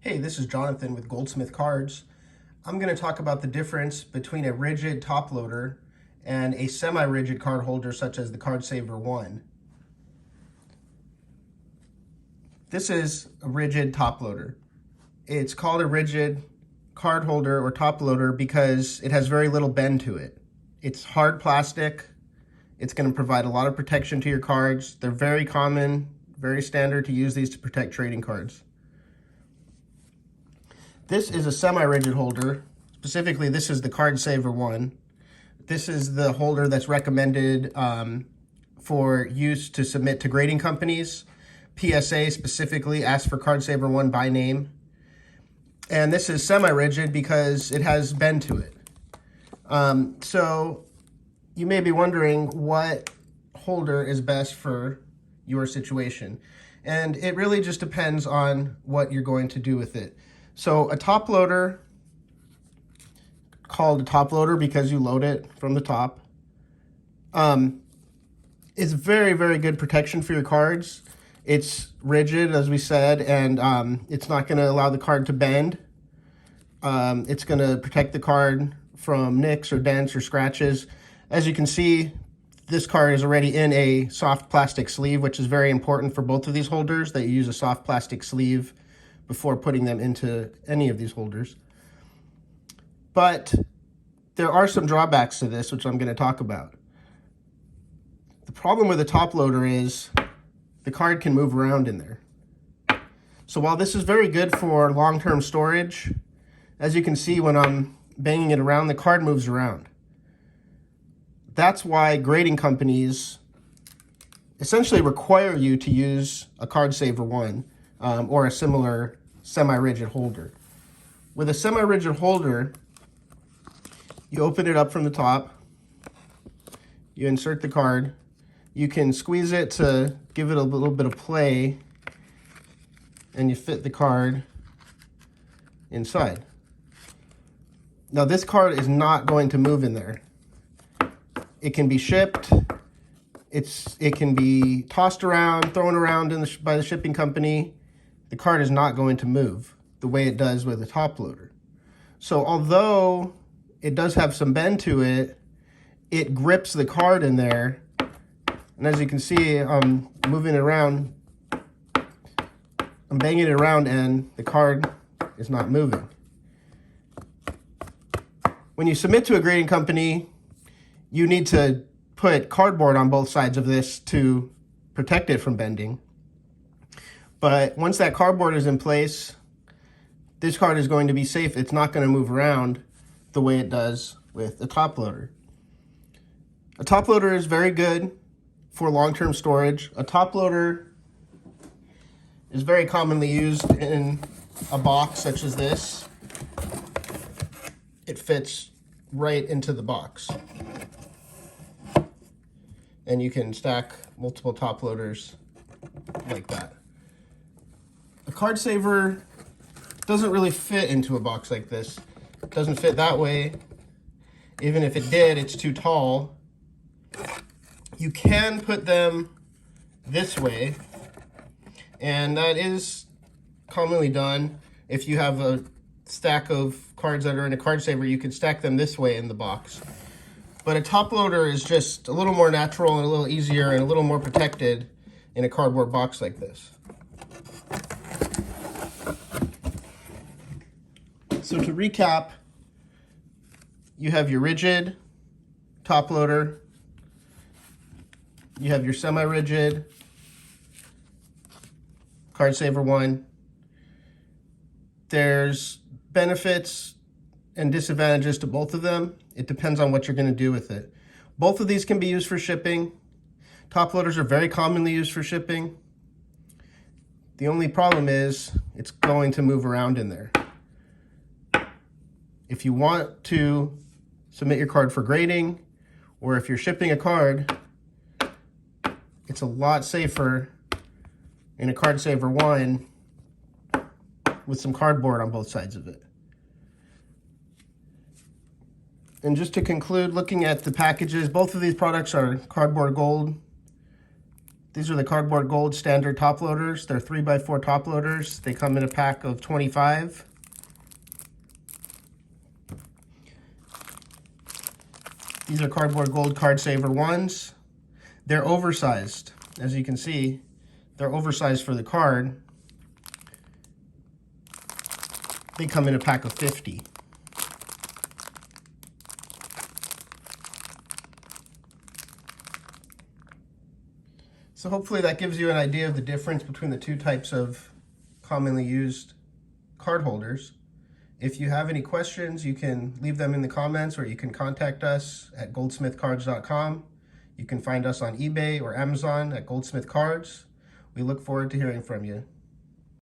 Hey, this is Jonathan with Goldsmith Cards. I'm going to talk about the difference between a rigid top loader and a semi-rigid card holder such as the Card Saver 1. This is a rigid top loader. It's called a rigid card holder or top loader because it has very little bend to it. It's hard plastic. It's going to provide a lot of protection to your cards. They're very common, very standard to use these to protect trading cards. This is a semi-rigid holder. Specifically, this is the Card Saver 1. This is the holder that's recommended for use to submit to grading companies. PSA specifically asks for Card Saver 1 by name. And this is semi-rigid because it has bend to it. So you may be wondering what holder is best for your situation. And it really just depends on what you're going to do with it. So a top loader, called a top loader because you load it from the top, is very, very good protection for your cards. It's rigid, as we said, and it's not going to allow the card to bend. It's going to protect the card from nicks or dents or scratches. As you can see, this card is already in a soft plastic sleeve, which is very important for both of these holders, that you use a soft plastic sleeve before putting them into any of these holders. But there are some drawbacks to this, which I'm going to talk about. The problem with a top loader is the card can move around in there. So while this is very good for long-term storage, as you can see when I'm banging it around, the card moves around. That's why grading companies essentially require you to use a Card Saver 1 or a similar semi-rigid holder. With a semi-rigid holder, you open it up from the top, you insert the card, you can squeeze it to give it a little bit of play, and you fit the card inside. Now this card is not going to move in there. It can be shipped, it can be tossed around, thrown around by the shipping company. The card is not going to move the way it does with a top loader. So although it does have some bend to it, it grips the card in there. And as you can see, I'm moving it around, I'm banging it around, and the card is not moving. When you submit to a grading company, you need to put cardboard on both sides of this to protect it from bending. But once that cardboard is in place, this card is going to be safe. It's not going to move around the way it does with a top loader. A top loader is very good for long-term storage. A top loader is very commonly used in a box such as this. It fits right into the box. And you can stack multiple top loaders like that. A Card Saver doesn't really fit into a box like this. It doesn't fit that way. Even if it did, it's too tall. You can put them this way, and that is commonly done. If you have a stack of cards that are in a Card Saver, you can stack them this way in the box. But a top loader is just a little more natural and a little easier and a little more protected in a cardboard box like this. So to recap, you have your rigid top loader, you have your semi-rigid Card Saver 1. There's benefits and disadvantages to both of them. It depends on what you're going to do with it. Both of these can be used for shipping. Top loaders are very commonly used for shipping. The only problem is it's going to move around in there. If you want to submit your card for grading, or if you're shipping a card, it's a lot safer in a Card Saver 1 with some cardboard on both sides of it. And just to conclude, looking at the packages, both of these products are cardboard gold. These are the Cardboard Gold standard top loaders. They're 3x4 top loaders. They come in a pack of 25. These are Cardboard Gold Card Saver 1s. They're oversized. As you can see, they're oversized for the card. They come in a pack of 50. So hopefully that gives you an idea of the difference between the two types of commonly used card holders. If you have any questions, you can leave them in the comments, or you can contact us at goldsmithcards.com. You can find us on eBay or Amazon at Goldsmith Cards. We look forward to hearing from you.